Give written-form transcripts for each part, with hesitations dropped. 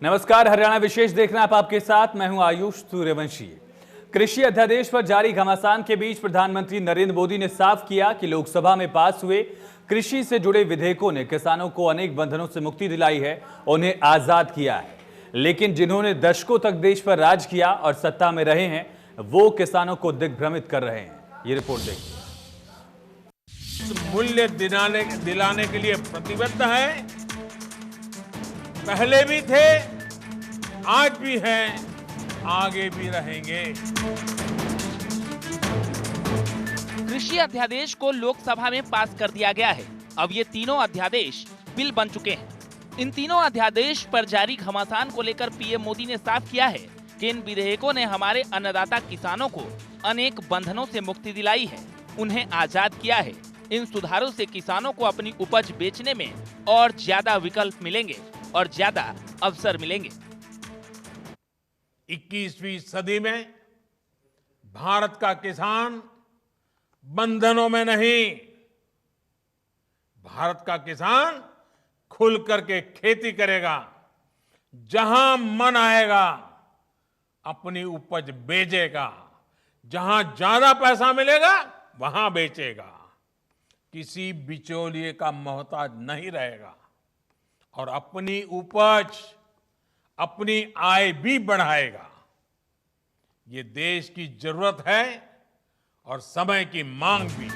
नमस्कार, हरियाणा विशेष देखना आप आपके साथ, मैं हूं आयुष सूर्यवंशी। कृषि अध्यादेश पर जारी घमासान के बीच प्रधानमंत्री नरेंद्र मोदी ने साफ किया कि लोकसभा में पास हुए कृषि से जुड़े विधेयकों ने किसानों को अनेक बंधनों से मुक्ति दिलाई है, उन्हें आजाद किया है। लेकिन जिन्होंने दशकों तक देश पर राज किया और सत्ता में रहे हैं, वो किसानों को दिग्भ्रमित कर रहे हैं। ये रिपोर्ट देखिए। मूल्य दिलाने के लिए प्रतिबद्ध है, पहले भी थे, आज भी हैं, आगे भी रहेंगे। कृषि अध्यादेश को लोकसभा में पास कर दिया गया है। अब ये तीनों अध्यादेश बिल बन चुके हैं। इन तीनों अध्यादेश पर जारी घमासान को लेकर पीएम मोदी ने साफ किया है कि इन विधेयकों ने हमारे अन्नदाता किसानों को अनेक बंधनों से मुक्ति दिलाई है, उन्हें आजाद किया है। इन सुधारों से किसानों को अपनी उपज बेचने में और ज्यादा विकल्प मिलेंगे और ज्यादा अवसर मिलेंगे। 21वीं सदी में भारत का किसान बंधनों में नहीं, भारत का किसान खुल करके खेती करेगा, जहां मन आएगा अपनी उपज बेचेगा, जहां ज्यादा पैसा मिलेगा वहां बेचेगा, किसी बिचौलिए का मोहताज नहीं रहेगा और अपनी उपज, अपनी आय भी बढ़ाएगा। ये देश की जरूरत है और समय की मांग भी।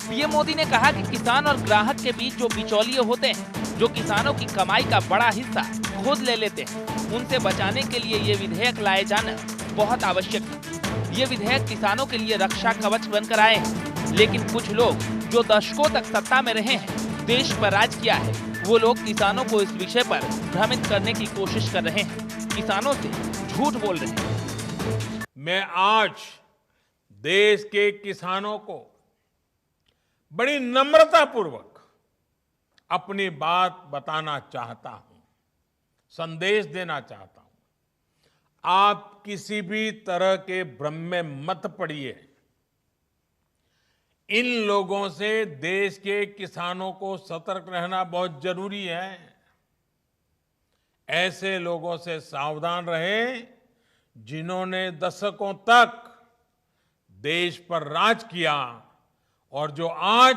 पीएम मोदी ने कहा कि किसान और ग्राहक के बीच जो बिचौलिए होते हैं, जो किसानों की कमाई का बड़ा हिस्सा खुद ले लेते हैं, उनसे बचाने के लिए ये विधेयक लाए जाना बहुत आवश्यक है। ये विधेयक किसानों के लिए रक्षा कवच बनकर आए हैं, लेकिन कुछ लोग जो दशकों तक सत्ता में रहे हैं, देश पर राज किया है, वो लोग किसानों को इस विषय पर भ्रमित करने की कोशिश कर रहे हैं, किसानों से झूठ बोल रहे हैं। मैं आज देश के किसानों को बड़ी नम्रता पूर्वक अपनी बात बताना चाहता हूं, संदेश देना चाहता हूं। आप किसी भी तरह के भ्रम में मत पड़िए। इन लोगों से देश के किसानों को सतर्क रहना बहुत जरूरी है। ऐसे लोगों से सावधान रहें जिन्होंने दशकों तक देश पर राज किया और जो आज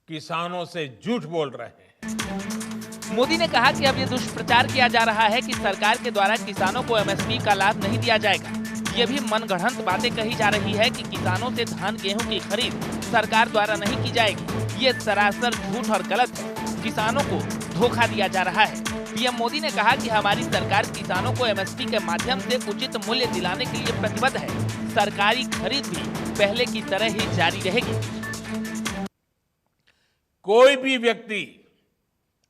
किसानों से झूठ बोल रहे हैं। मोदी ने कहा कि अब ये दुष्प्रचार किया जा रहा है कि सरकार के द्वारा किसानों को एमएसपी का लाभ नहीं दिया जाएगा। ये भी मनगढ़ंत बातें कही जा रही है कि किसानों से धान गेहूं की खरीद सरकार द्वारा नहीं की जाएगी। ये सरासर झूठ और गलत है। किसानों को धोखा दिया जा रहा है। पीएम मोदी ने कहा कि हमारी सरकार किसानों को एमएसपी के माध्यम से उचित मूल्य दिलाने के लिए प्रतिबद्ध है। सरकारी खरीद भी पहले की तरह ही जारी रहेगी। कोई भी व्यक्ति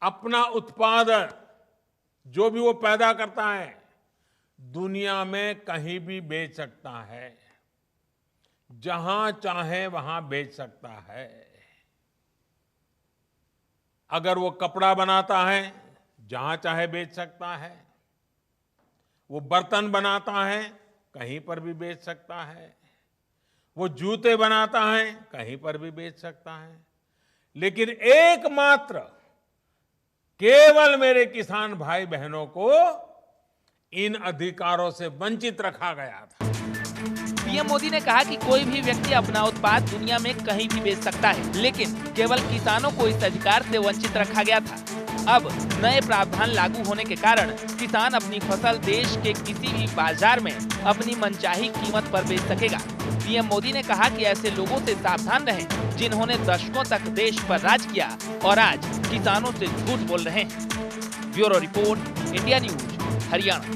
अपना उत्पादन जो भी वो पैदा करता है दुनिया में कहीं भी बेच सकता है, जहां चाहे वहां बेच सकता है। अगर वो कपड़ा बनाता है जहां चाहे बेच सकता है, वो बर्तन बनाता है कहीं पर भी बेच सकता है, वो जूते बनाता है कहीं पर भी बेच सकता है। लेकिन एकमात्र केवल मेरे किसान भाई बहनों को इन अधिकारों से वंचित रखा गया था। पीएम मोदी ने कहा कि कोई भी व्यक्ति अपना उत्पाद दुनिया में कहीं भी बेच सकता है, लेकिन केवल किसानों को इस अधिकार से वंचित रखा गया था। अब नए प्रावधान लागू होने के कारण किसान अपनी फसल देश के किसी भी बाजार में अपनी मनचाही कीमत पर बेच सकेगा। पीएम मोदी ने कहा कि ऐसे लोगों से सावधान रहें जिन्होंने दशकों तक देश पर राज किया और आज किसानों से झूठ बोल रहे हैं। Bureau report, India news, Haryana.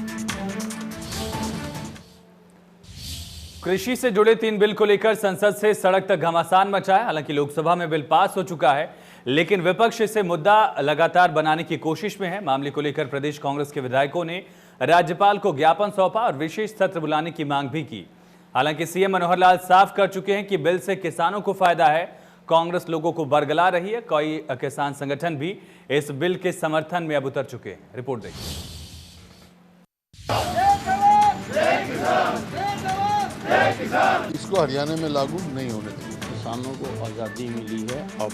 कृषि से जुड़े 3 बिल को लेकर संसद से सड़क तक घमासान मचा है। हालांकि लोकसभा में बिल पास हो चुका है, लेकिन विपक्ष इसे मुद्दा लगातार बनाने की कोशिश में है। मामले को लेकर प्रदेश कांग्रेस के विधायकों ने राज्यपाल को ज्ञापन सौंपा और विशेष सत्र बुलाने की मांग भी की। हालांकि सीएम मनोहर लाल साफ कर चुके हैं कि बिल से किसानों को फायदा है। कांग्रेस लोगों को बरगला रही है। कई किसान संगठन भी इस बिल के समर्थन में अब उतर चुके हैं। रिपोर्ट देखिए। इसको हरियाणा में लागू नहीं होने देंगे। किसानों को आज़ादी मिली है। अब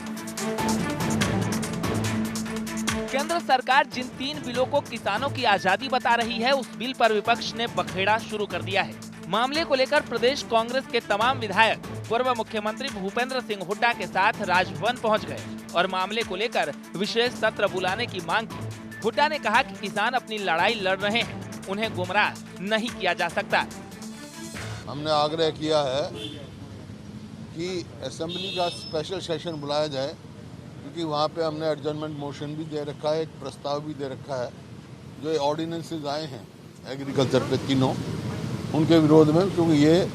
केंद्र सरकार जिन 3 बिलों को किसानों की आजादी बता रही है, उस बिल पर विपक्ष ने बखेड़ा शुरू कर दिया है। मामले को लेकर प्रदेश कांग्रेस के तमाम विधायक पूर्व मुख्यमंत्री भूपेंद्र सिंह हुड्डा के साथ राजभवन पहुंच गए और मामले को लेकर विशेष सत्र बुलाने की मांग की। हुड्डा ने कहा कि किसान अपनी लड़ाई लड़ रहे हैं, उन्हें गुमराह नहीं किया जा सकता। हमने आग्रह किया है कि असेंबली का स्पेशल सेशन बुलाया जाए, क्योंकि वहाँ पे हमने एडजर्नमेंट मोशन भी दे रखा है, एक प्रस्ताव भी दे रखा है। जो ऑर्डिनेंसेस आए हैं एग्रीकल्चर पे तीनों, उनके विरोध में, क्योंकि ये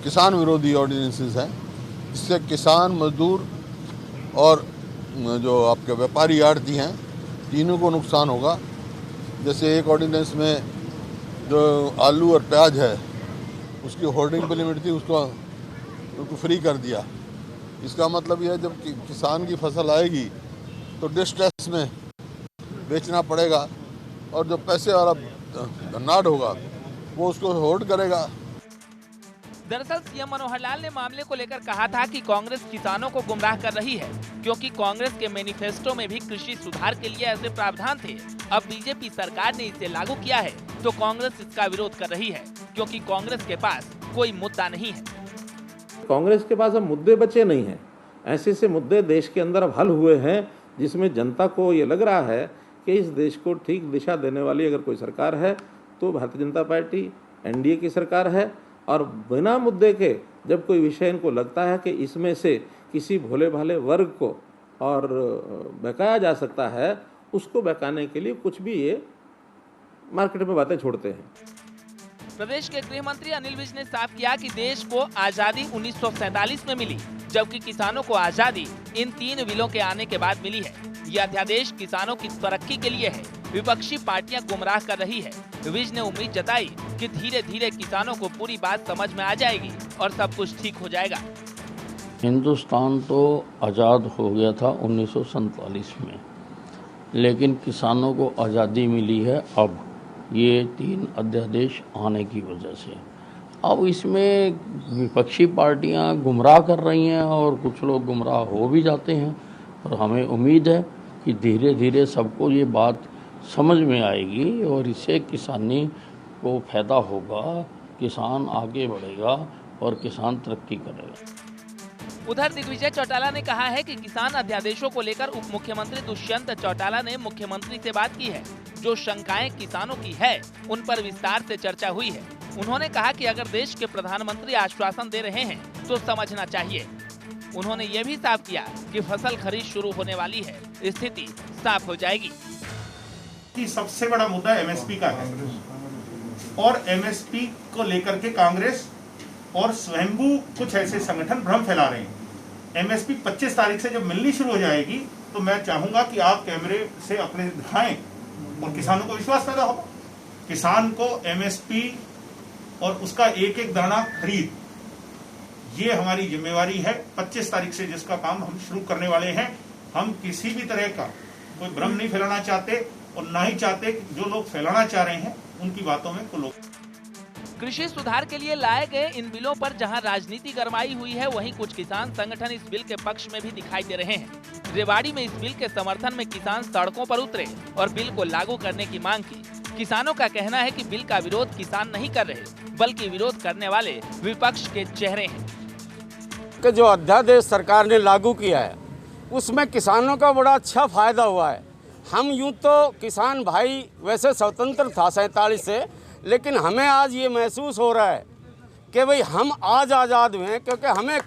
किसान विरोधी ऑर्डिनेंसेस हैं। इससे किसान, मजदूर और जो आपके व्यापारी आड़ती हैं, तीनों को नुकसान होगा। जैसे एक ऑर्डिनेंस में जो आलू और प्याज है उसकी होल्डिंग पे लिमिट थी, उसको फ्री कर दिया। इसका मतलब यह है जब किसान की फसल आएगी तो डिस्ट्रेस में बेचना पड़ेगा और जो पैसे वाला धन्नाट होगा वो उसको होल्ड करेगा। दरअसल सीएम मनोहर लाल ने मामले को लेकर कहा था कि कांग्रेस किसानों को गुमराह कर रही है, क्योंकि कांग्रेस के मैनिफेस्टो में भी कृषि सुधार के लिए ऐसे प्रावधान थे। अब बीजेपी सरकार ने इसे लागू किया है तो कांग्रेस इसका विरोध कर रही है, क्योंकि कांग्रेस के पास कोई मुद्दा नहीं है। कांग्रेस के पास अब मुद्दे बचे नहीं हैं। ऐसे से मुद्दे देश के अंदर अब हल हुए हैं जिसमें जनता को ये लग रहा है कि इस देश को ठीक दिशा देने वाली अगर कोई सरकार है तो भारतीय जनता पार्टी एनडीए की सरकार है। और बिना मुद्दे के जब कोई विषय इनको लगता है कि इसमें से किसी भोले भाले वर्ग को और बहकाया जा सकता है, उसको बहकाने के लिए कुछ भी ये मार्केट में बातें छोड़ते हैं। प्रदेश के गृह मंत्री अनिल विज ने साफ किया कि देश को आजादी 1947 में मिली, जबकि किसानों को आजादी इन 3 बिलों के आने के बाद मिली है। यह अध्यादेश किसानों की तरक्की के लिए है। विपक्षी पार्टियां गुमराह कर रही है। विज ने उम्मीद जताई कि धीरे धीरे किसानों को पूरी बात समझ में आ जाएगी और सब कुछ ठीक हो जाएगा। हिंदुस्तान तो आज़ाद हो गया था 1947 में, लेकिन किसानों को आज़ादी मिली है अब ये 3 अध्यादेश आने की वजह से। अब इसमें विपक्षी पार्टियां गुमराह कर रही हैं और कुछ लोग गुमराह हो भी जाते हैं, और हमें उम्मीद है कि धीरे धीरे सबको ये बात समझ में आएगी और इससे किसानी को फायदा होगा, किसान आगे बढ़ेगा और किसान तरक्की करेगा। उधर दिग्विजय चौटाला ने कहा है कि किसान अध्यादेशों को लेकर उप मुख्यमंत्री दुष्यंत चौटाला ने मुख्यमंत्री से बात की है। जो शंकाएं किसानों की है उन पर विस्तार से चर्चा हुई है। उन्होंने कहा कि अगर देश के प्रधानमंत्री आश्वासन दे रहे हैं तो समझना चाहिए। उन्होंने ये भी साफ किया कि फसल खरीद शुरू होने वाली है, स्थिति साफ हो जाएगी। कि सबसे बड़ा मुद्दा एमएसपी का है और एमएसपी को लेकर के कांग्रेस और स्वयंभू कुछ ऐसे संगठन भ्रम फैला रहे हैं। एमएसपी 25 तारीख से जब मिलनी शुरू हो जाएगी तो मैं चाहूंगा कि आप कैमरे से अपने दिखाएं और किसानों को विश्वास पैदा होगा। किसान को एमएसपी और उसका एक एक दाना खरीद, ये हमारी जिम्मेवारी है। 25 तारीख से जिसका काम हम शुरू करने वाले हैं। हम किसी भी तरह का कोई भ्रम नहीं फैलाना चाहते और ना ही चाहते कि जो लोग फैलाना चाह रहे हैं उनकी बातों में को लोग। कृषि सुधार के लिए लाए गए इन बिलों पर जहां राजनीति गरमाई हुई है, वहीं कुछ किसान संगठन इस बिल के पक्ष में भी दिखाई दे रहे हैं। रेवाड़ी में इस बिल के समर्थन में किसान सड़कों पर उतरे और बिल को लागू करने की मांग की। किसानों का कहना है कि बिल का विरोध किसान नहीं कर रहे, बल्कि विरोध करने वाले विपक्ष के चेहरे हैं। कि जो अध्यादेश सरकार ने लागू किया है उसमें किसानों का बड़ा अच्छा फायदा हुआ है। हम यूं तो किसान भाई वैसे स्वतंत्र था 47 से, लेकिन हमें आज ये महसूस हो रहा है कि भाई हम आज आज़ाद हुए हैं, क्योंकि हमें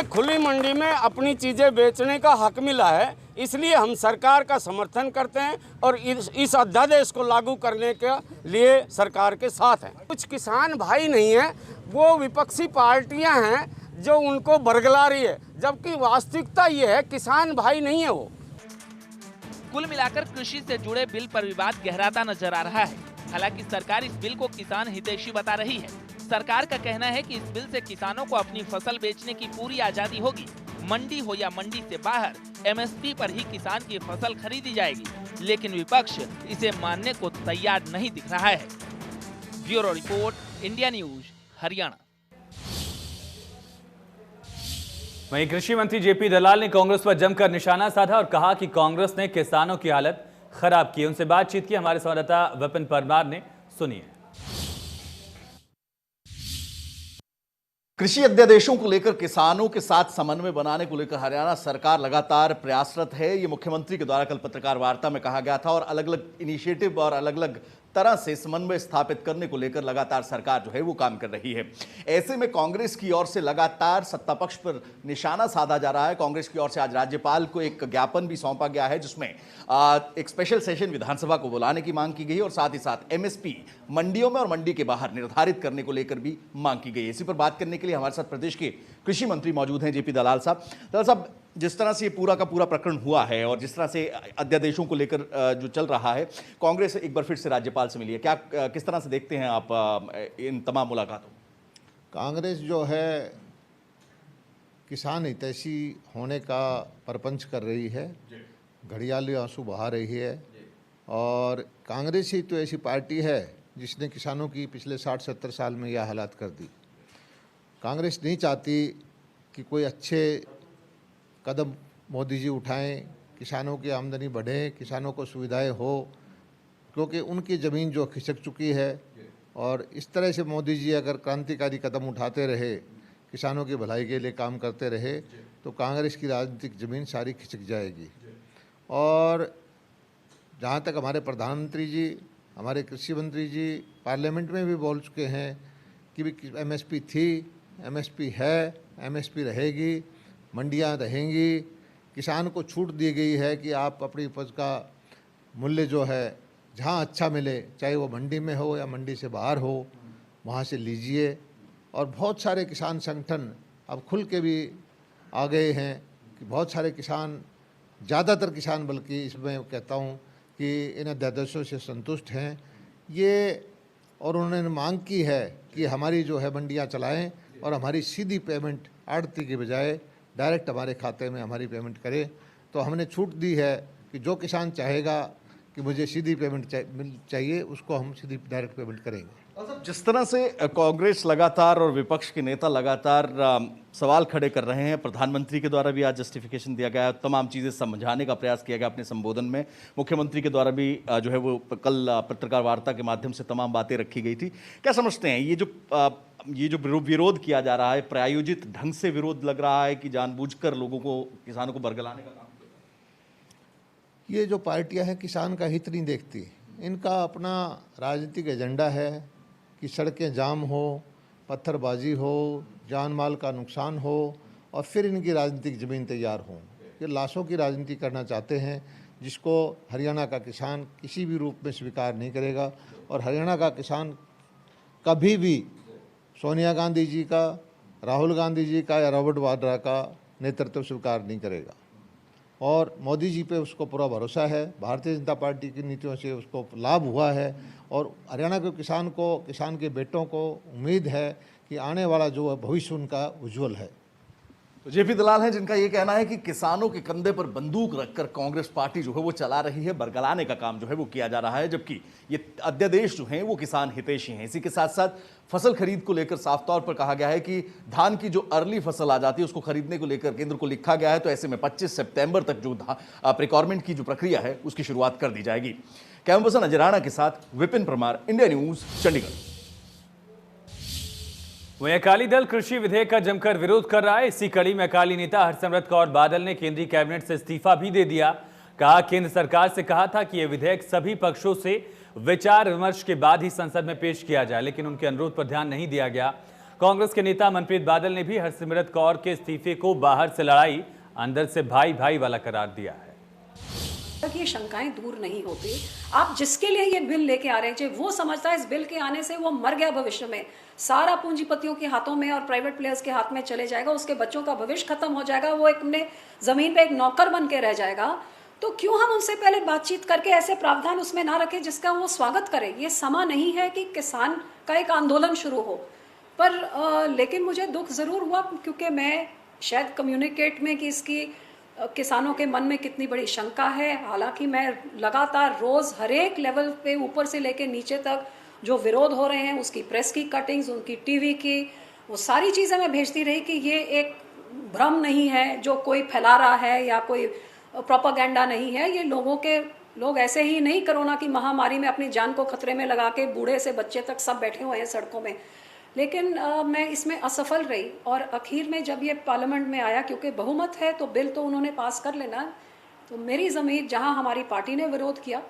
खुली मंडी में अपनी चीज़ें बेचने का हक मिला है। इसलिए हम सरकार का समर्थन करते हैं और इस अध्यादेश को लागू करने के लिए सरकार के साथ हैं। कुछ किसान भाई नहीं हैं, वो विपक्षी पार्टियां हैं जो उनको बरगला रही है, जबकि वास्तविकता ये है किसान भाई नहीं है वो। कुल मिलाकर कृषि से जुड़े बिल पर विवाद गहराता नजर आ रहा है। हालांकि सरकार इस बिल को किसान हितैषी बता रही है। सरकार का कहना है कि इस बिल से किसानों को अपनी फसल बेचने की पूरी आजादी होगी। मंडी हो या मंडी से बाहर एमएसपी पर ही किसान की फसल खरीदी जाएगी, लेकिन विपक्ष इसे मानने को तैयार नहीं दिख रहा है। Bureau report, India news, Haryana. वहीं कृषि मंत्री जेपी दलाल ने कांग्रेस पर जमकर निशाना साधा और कहा कि कांग्रेस ने किसानों की हालत खराब की। उनसे बातचीत की हमारे संवाददाता विपिन परमार ने, सुनिए। कृषि अध्यादेशों को लेकर किसानों के साथ समन्वय बनाने को लेकर हरियाणा सरकार लगातार प्रयासरत है। ये मुख्यमंत्री के द्वारा कल पत्रकार वार्ता में कहा गया था और अलग अलग इनिशिएटिव और अलग अलग तरह से समन्वय स्थापित करने को लेकर लगातार सरकार जो है वो काम कर रही है। ऐसे में कांग्रेस की ओर से लगातार सत्ता पक्ष पर निशाना साधा जा रहा है। कांग्रेस की ओर से आज राज्यपाल को एक ज्ञापन भी सौंपा गया है जिसमें एक स्पेशल सेशन विधानसभा को बुलाने की मांग की गई और साथ ही साथ एमएसपी मंडियों में और मंडी के बाहर निर्धारित करने को लेकर भी मांग की गई है। इसी पर बात करने के लिए हमारे साथ प्रदेश के कृषि मंत्री मौजूद हैं जेपी दलाल साहब। दलाल साहब, जिस तरह से ये पूरा का पूरा प्रकरण हुआ है और जिस तरह से अध्यादेशों को लेकर जो चल रहा है, कांग्रेस एक बार फिर से राज्यपाल से मिली है, क्या किस तरह से देखते हैं आप इन तमाम मुलाकातों? कांग्रेस जो है किसान हितैषी होने का प्रपंच कर रही है, घड़ियाली आंसू बहा रही है और कांग्रेस ही तो ऐसी पार्टी है जिसने किसानों की पिछले 60-70 साल में यह हालात कर दी। कांग्रेस नहीं चाहती कि कोई अच्छे कदम मोदी जी उठाएं, किसानों की आमदनी बढ़े, किसानों को सुविधाएं हो, क्योंकि उनकी ज़मीन जो खिसक चुकी है और इस तरह से मोदी जी अगर क्रांतिकारी कदम उठाते रहे, किसानों की भलाई के लिए काम करते रहे तो कांग्रेस की राजनीतिक ज़मीन सारी खिसक जाएगी। और जहाँ तक हमारे प्रधानमंत्री जी, हमारे कृषि मंत्री जी पार्लियामेंट में भी बोल चुके हैं कि एमएसपी थी, एमएसपी है, एमएसपी रहेगी, मंडियां रहेंगी, किसान को छूट दी गई है कि आप अपनी उपज का मूल्य जो है जहां अच्छा मिले, चाहे वो मंडी में हो या मंडी से बाहर हो, वहां से लीजिए। और बहुत सारे किसान संगठन अब खुल के भी आ गए हैं कि बहुत सारे किसान, ज़्यादातर किसान बल्कि इसमें कहता हूं कि इन अध्यादेशों से संतुष्ट हैं ये, और उन्होंने मांग की है कि हमारी जो है मंडियाँ चलाएँ और हमारी सीधी पेमेंट आड़ती के बजाय डायरेक्ट हमारे खाते में हमारी पेमेंट करें। तो हमने छूट दी है कि जो किसान चाहेगा कि मुझे सीधी पेमेंट चाहिए, उसको हम सीधी डायरेक्ट पेमेंट करेंगे। जिस तरह से कांग्रेस लगातार और विपक्ष के नेता लगातार सवाल खड़े कर रहे हैं, प्रधानमंत्री के द्वारा भी आज जस्टिफिकेशन दिया गया, तमाम चीज़ें समझाने का प्रयास किया गया अपने संबोधन में, मुख्यमंत्री के द्वारा भी जो है वो कल पत्रकार वार्ता के माध्यम से तमाम बातें रखी गई थी। क्या समझते हैं ये जो विरोध किया जा रहा है, प्रायोजित ढंग से विरोध लग रहा है कि जानबूझकर लोगों को, किसानों को बरगलाने का काम? ये जो पार्टियां हैं किसान का हित नहीं देखती, इनका अपना राजनीतिक एजेंडा है कि सड़कें जाम हो, पत्थरबाजी हो, जान माल का नुकसान हो और फिर इनकी राजनीतिक ज़मीन तैयार हो। ये लाशों की राजनीति करना चाहते हैं जिसको हरियाणा का किसान किसी भी रूप में स्वीकार नहीं करेगा। और हरियाणा का किसान कभी भी सोनिया गांधी जी का, राहुल गांधी जी का या रॉबर्ट वाड्रा का नेतृत्व स्वीकार नहीं करेगा। और मोदी जी पे उसको पूरा भरोसा है, भारतीय जनता पार्टी की नीतियों से उसको लाभ हुआ है और हरियाणा के किसान को, किसान के बेटों को उम्मीद है कि आने वाला जो भविष्य उनका उज्जवल है। तो जेपी दलाल हैं जिनका ये कहना है कि किसानों के कंधे पर बंदूक रखकर कांग्रेस पार्टी जो है वो चला रही है, बरगलाने का काम जो है वो किया जा रहा है, जबकि ये अध्यादेश जो हैं वो किसान हितैषी हैं। इसी के साथ साथ फसल खरीद को लेकर साफ तौर पर कहा गया है कि धान की जो अर्ली फसल आ जाती है उसको खरीदने को लेकर केंद्र को लिखा गया है, तो ऐसे में 25 सितंबर तक जो प्रिकॉर्मेंट की जो प्रक्रिया है उसकी शुरुआत कर दी जाएगी। कैमरा पर्सन अजय राणा के साथ विपिन परमार, इंडिया न्यूज, चंडीगढ़। वहीं अकाली दल कृषि विधेयक का जमकर विरोध कर रहा है। इसी कड़ी में अकाली नेता हरसिमरत कौर बादल ने केंद्रीय कैबिनेट से इस्तीफा भी दे दिया। कहा, केंद्र सरकार से कहा था कि यह विधेयक सभी पक्षों से विचार विमर्श के बाद ही संसद में पेश किया जाए, लेकिन उनके अनुरोध पर ध्यान नहीं दिया गया। कांग्रेस के नेता मनप्रीत बादल ने भी हरसिमरत कौर के इस्तीफे को बाहर से लड़ाई, अंदर से भाई भाई वाला करार दिया है। तक ये शंकाएं दूर नहीं होती। आप जिसके लिए ये बिल लेके आ रहे हैं, वो समझता है इस बिल के आने से वो मर गया, भविष्य में सारा पूंजीपतियों के हाथों में और प्राइवेट प्लेयर्स के हाथ में चले जाएगा, उसके बच्चों का भविष्य खत्म हो जाएगा, वो एक अपने जमीन पे एक नौकर बन के रह जाएगा। तो क्यों हम उनसे पहले बातचीत करके ऐसे प्रावधान उसमें ना रखें जिसका वो स्वागत करे। ये समय नहीं है कि किसान का एक आंदोलन शुरू हो। पर लेकिन मुझे दुख जरूर हुआ क्योंकि मैं शायद कम्युनिकेट में कि इसकी किसानों के मन में कितनी बड़ी शंका है। हालांकि मैं लगातार रोज हर एक लेवल पे ऊपर से लेके नीचे तक जो विरोध हो रहे हैं उसकी प्रेस की कटिंग्स, उनकी टीवी की, वो सारी चीज़ें मैं भेजती रही कि ये एक भ्रम नहीं है जो कोई फैला रहा है या कोई प्रोपेगेंडा नहीं है। ये लोग ऐसे ही नहीं कोरोना की महामारी में अपनी जान को खतरे में लगा के बूढ़े से बच्चे तक सब बैठे हुए हैं सड़कों में। लेकिन मैं इसमें असफल रही और आखिर में जब ये पार्लियामेंट में आया, क्योंकि बहुमत है तो बिल तो उन्होंने पास कर लेना, तो मेरी ज़मीर जहां हमारी पार्टी ने विरोध किया,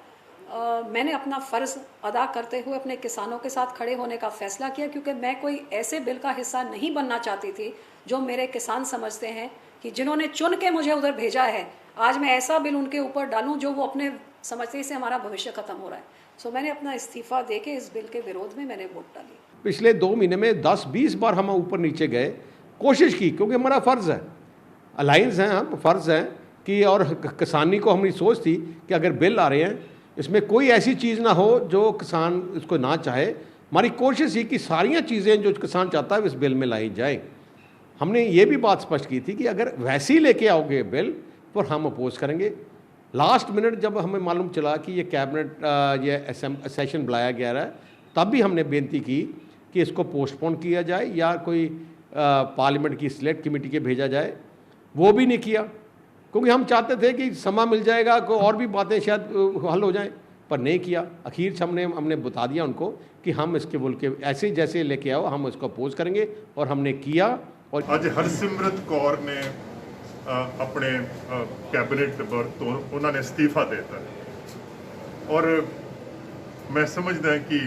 मैंने अपना फ़र्ज़ अदा करते हुए अपने किसानों के साथ खड़े होने का फ़ैसला किया, क्योंकि मैं कोई ऐसे बिल का हिस्सा नहीं बनना चाहती थी जो मेरे किसान समझते हैं कि जिन्होंने चुन के मुझे उधर भेजा है, आज मैं ऐसा बिल उनके ऊपर डालूं जो वो अपने समझते से हमारा भविष्य ख़त्म हो रहा है। सो मैंने अपना इस्तीफ़ा दे के इस बिल के विरोध में मैंने वोट डाली। पिछले 2 महीने में 10-20 बार हम ऊपर नीचे गए, कोशिश की, क्योंकि हमारा फ़र्ज़ है, अलायंस हैं हम, फ़र्ज़ है कि, और किसानी को हमारी सोच थी कि अगर बिल आ रहे हैं इसमें कोई ऐसी चीज़ ना हो जो किसान इसको ना चाहे। हमारी कोशिश ही कि सारियां चीज़ें जो किसान चाहता है इस बिल में लाई जाए। हमने ये भी बात स्पष्ट की थी कि अगर वैसे ही लेके आओगे बिल तो हम अपोज करेंगे। लास्ट मिनट जब हमें मालूम चला कि ये कैबिनेट ये सेशन बुलाया गया है, तब भी हमने बेनती की कि इसको पोस्टपोन किया जाए या कोई पार्लियामेंट की सिलेक्ट कमेटी के भेजा जाए। वो भी नहीं किया, क्योंकि हम चाहते थे कि समय मिल जाएगा कोई और भी बातें शायद हल हो जाएं, पर नहीं किया। आखिर से हमने बता दिया उनको कि हम इसके बोल के ऐसे जैसे लेके आओ हम इसको अपोज करेंगे, और हमने किया। और ਅੱਜ ਹਰਸਿਮਰਤ ਕੌਰ ਨੇ ਆਪਣੇ ਕੈਬਨਿਟ ਬਰਥ ਤੋਂ ਉਹਨਾਂ ਨੇ ਅਸਤੀਫਾ ਦੇ ਦਿੱਤਾ ਔਰ ਮੈਂ ਸਮਝਦਾ ਕਿ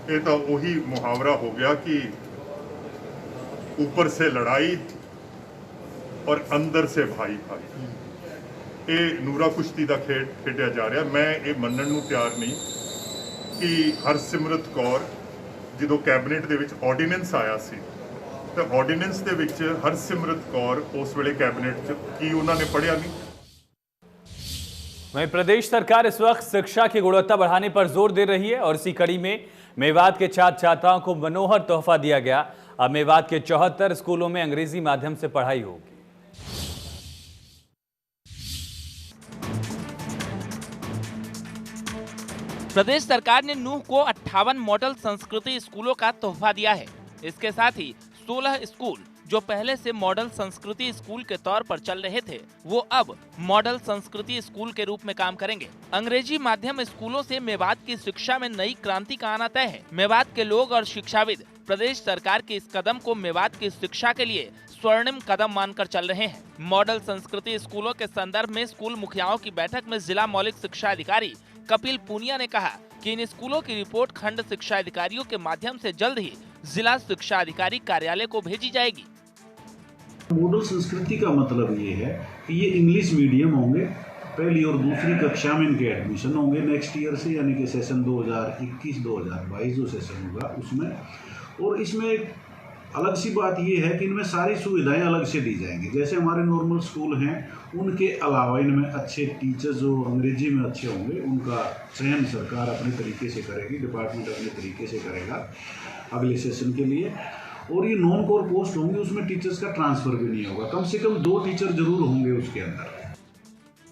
ਇਹ ਤਾਂ ਉਹੀ ਮੁਹਾਵਰਾ ਹੋ ਗਿਆ ਕਿ ऊपर से लड़ाई और अंदर से भाई भाई। ਇਹ ਨੂਰਾ ਕੁਸ਼ਤੀ ਦਾ ਖੇਡ ਖੇਡਿਆ ਜਾ ਰਿਹਾ। ਮੈਂ ਇਹ ਮੰਨਣ ਨੂੰ ਤਿਆਰ ਨਹੀਂ ਕਿ ਹਰਸਿਮਰਤ ਕੌਰ ਜਦੋਂ ਕੈਬਨਿਟ ਦੇ ਵਿੱਚ ਆਰਡੀਨੈਂਸ ਆਇਆ ਸੀ तो ऑर्डिनेंस ਦੇ ਵਿੱਚ हरसिमरत कौर उस वेले कैबिनेट च की उन्होंने पढ़िया नहीं। वहीं प्रदेश सरकार इस वक्त शिक्षा की गुणवत्ता बढ़ाने पर जोर दे रही है और इसी कड़ी में मेवात के छात्र छात्राओं को मनोहर तोहफा दिया गया। अब मेवात के 74 स्कूलों में अंग्रेजी माध्यम से पढ़ाई होगी। प्रदेश सरकार ने नूह को 58 मॉडल संस्कृति स्कूलों का तोहफा दिया है। इसके साथ ही 16 स्कूल जो पहले से मॉडल संस्कृति स्कूल के तौर पर चल रहे थे, वो अब मॉडल संस्कृति स्कूल के रूप में काम करेंगे। अंग्रेजी माध्यम स्कूलों से मेवात की शिक्षा में नई क्रांति का आना तय है। मेवात के लोग और शिक्षाविद प्रदेश सरकार के इस कदम को मेवात की शिक्षा के लिए स्वर्णिम कदम मानकर चल रहे हैं। मॉडल संस्कृति स्कूलों के संदर्भ में स्कूल मुखियाओं की बैठक में जिला मौलिक शिक्षा अधिकारी कपिल पूनिया ने कहा कि इन स्कूलों की रिपोर्ट खंड शिक्षा अधिकारियों के माध्यम से जल्द ही जिला शिक्षा अधिकारी कार्यालय को भेजी जाएगी। मॉडल संस्कृति का मतलब ये है कि ये इंग्लिश मीडियम होंगे, पहली और दूसरी कक्षा में इनके एडमिशन होंगे नेक्स्ट ईयर से, यानी कि सेशन 2021-2022 जो सेशन होगा उसमें। और इसमें एक अलग सी बात ये है कि इनमें सारी सुविधाएं अलग से दी जाएंगी। जैसे हमारे नॉर्मल स्कूल हैं, उनके अलावा इनमें अच्छे टीचर्स जो अंग्रेजी में अच्छे होंगे उनका चयन सरकार अपने तरीके से करेगी, डिपार्टमेंट अपने तरीके से करेगा अगले सेशन के लिए। और ये नॉन कोर पोस्ट होंगे, उसमें टीचर्स का ट्रांसफर भी नहीं होगा, कम से कम 2 टीचर जरूर होंगे उसके अंदर।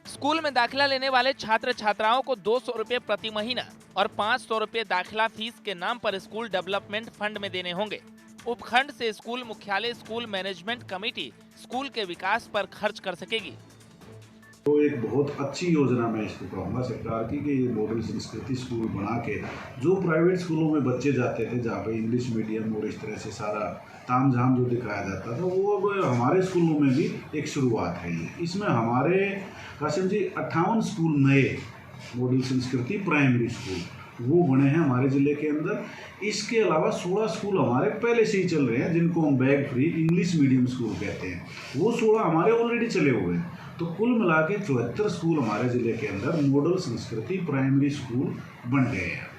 स्कूल में दाखिला लेने वाले छात्र छात्राओं को 200 रुपए प्रति महीना और 500 रुपए दाखिला फीस के नाम पर स्कूल डेवलपमेंट फंड में देने होंगे। उपखंड से स्कूल मुख्यालय स्कूल मैनेजमेंट कमेटी स्कूल के विकास पर खर्च कर सकेगी। तो एक बहुत अच्छी योजना मैं इसको कहूँगा सरकार की कि ये मॉडल संस्कृति स्कूल बना के जो प्राइवेट स्कूलों में बच्चे जाते थे जहाँ पे इंग्लिश मीडियम और इस तरह से सारा तामझाम जो दिखाया जाता था, वो अब हमारे स्कूलों में भी एक शुरुआत है। ये इसमें हमारे कासिम जी 58 स्कूल नए मॉडल संस्कृति प्राइमरी स्कूल वो बने हैं हमारे ज़िले के अंदर। इसके अलावा 16 स्कूल हमारे पहले से ही चल रहे हैं जिनको हम bag free English medium school कहते हैं, वो 16 हमारे ऑलरेडी चले हुए हैं। तो कुल मिला के 74 स्कूल हमारे ज़िले के अंदर मॉडल संस्कृति प्राइमरी स्कूल बन गए हैं।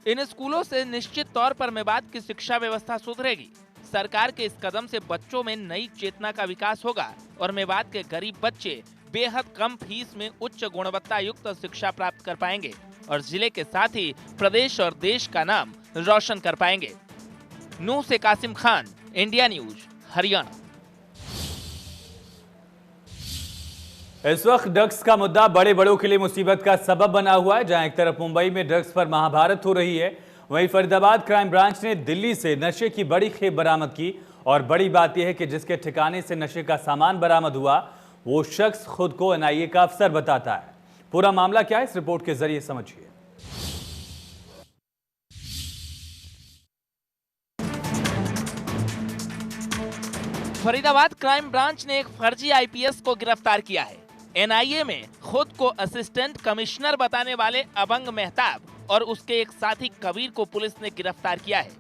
इन स्कूलों से निश्चित तौर पर मेवात की शिक्षा व्यवस्था सुधरेगी। सरकार के इस कदम से बच्चों में नई चेतना का विकास होगा और मेवात के गरीब बच्चे बेहद कम फीस में उच्च गुणवत्ता युक्त शिक्षा प्राप्त कर पाएंगे और जिले के साथ ही प्रदेश और देश का नाम रोशन कर पाएंगे। नूह से कासिम खान, इंडिया न्यूज, हरियाणा। इस वक्त ड्रग्स का मुद्दा बड़े बड़ों के लिए मुसीबत का सबब बना हुआ है। जहां एक तरफ मुंबई में ड्रग्स पर महाभारत हो रही है, वहीं फरीदाबाद क्राइम ब्रांच ने दिल्ली से नशे की बड़ी खेप बरामद की और बड़ी बात यह है कि जिसके ठिकाने से नशे का सामान बरामद हुआ वो शख्स खुद को एनआईए का अफसर बताता है। पूरा मामला क्या है, इस रिपोर्ट के जरिए समझिए। फरीदाबाद क्राइम ब्रांच ने एक फर्जी आईपीएस को गिरफ्तार किया है। एनआईए में खुद को असिस्टेंट कमिश्नर बताने वाले अबंग मेहताब और उसके एक साथी कबीर को पुलिस ने गिरफ्तार किया है।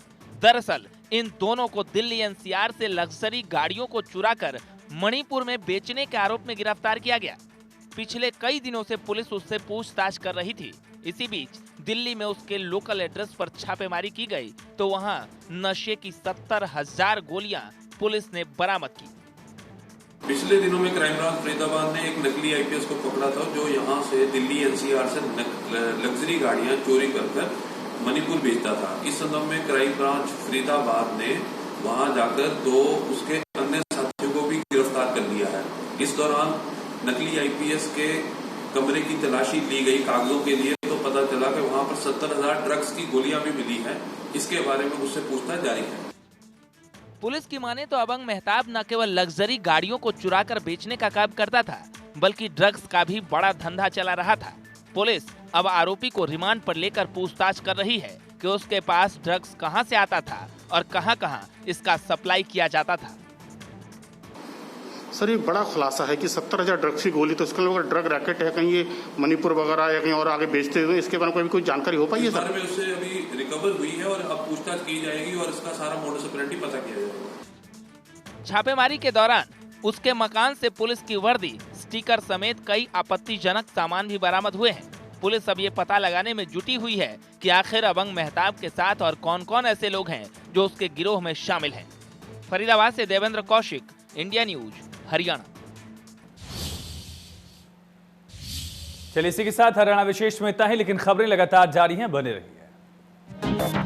दरअसल इन दोनों को दिल्ली एनसीआर से लग्जरी गाड़ियों को चुराकर मणिपुर में बेचने के आरोप में गिरफ्तार किया गया। पिछले कई दिनों से पुलिस उससे पूछताछ कर रही थी। इसी बीच दिल्ली में उसके लोकल एड्रेस पर छापेमारी की गई तो वहां नशे की 70,000 गोलियां पुलिस ने बरामद की। पिछले दिनों में क्राइम ब्रांच फरीदाबाद ने एक नकली आईपीएस को पकड़ा था जो यहां से दिल्ली एनसीआर से लग्जरी गाड़ियां चोरी कर मणिपुर भेजता था। इस संदर्भ में क्राइम ब्रांच फरीदाबाद ने वहां जाकर 2 उसके अन्य साथियों को भी गिरफ्तार कर लिया है। इस दौरान नकली आईपीएस के कमरे की तलाशी ली गई कागजों के लिए तो पता चला कि वहां पर 70,000 ड्रग्स की गोलियां भी मिली हैं। इसके बारे में उससे पूछताछ जारी है। पुलिस की माने तो अबंग मेहताब न केवल लग्जरी गाड़ियों को चुराकर बेचने का काम करता था बल्कि ड्रग्स का भी बड़ा धंधा चला रहा था। पुलिस अब आरोपी को रिमांड पर लेकर पूछताछ कर रही है कि उसके पास ड्रग्स कहां से आता था और कहां-कहां इसका सप्लाई किया जाता था। सर, ये बड़ा खुलासा है कि 70,000 ड्रग्स की गोली, तो इसके अगर ड्रग रैकेट है कहीं ये मणिपुर वगैरह या कहीं और आगे बेचते हुए, इसके बारे में कोई जानकारी हो पाई है सर? में उससे अभी रिकवर हुई है और अब पूछताछ की जाएगी और इसका सारा मोडस ऑपरेंडी पता किया जाएगा। छापेमारी के दौरान उसके मकान से पुलिस की वर्दी, स्टिकर समेत कई आपत्तिजनक सामान भी बरामद हुए हैं। पुलिस अब ये पता लगाने में जुटी हुई है कि आखिर अबंग मेहताब के साथ और कौन-कौन ऐसे लोग हैं जो उसके गिरोह में शामिल हैं। फरीदाबाद से देवेंद्र कौशिक, इंडिया न्यूज, हरियाणा। चलिए इसी के साथ हरियाणा विशेष में इतना ही, लेकिन खबरें लगातार जारी हैं, बने रहिए।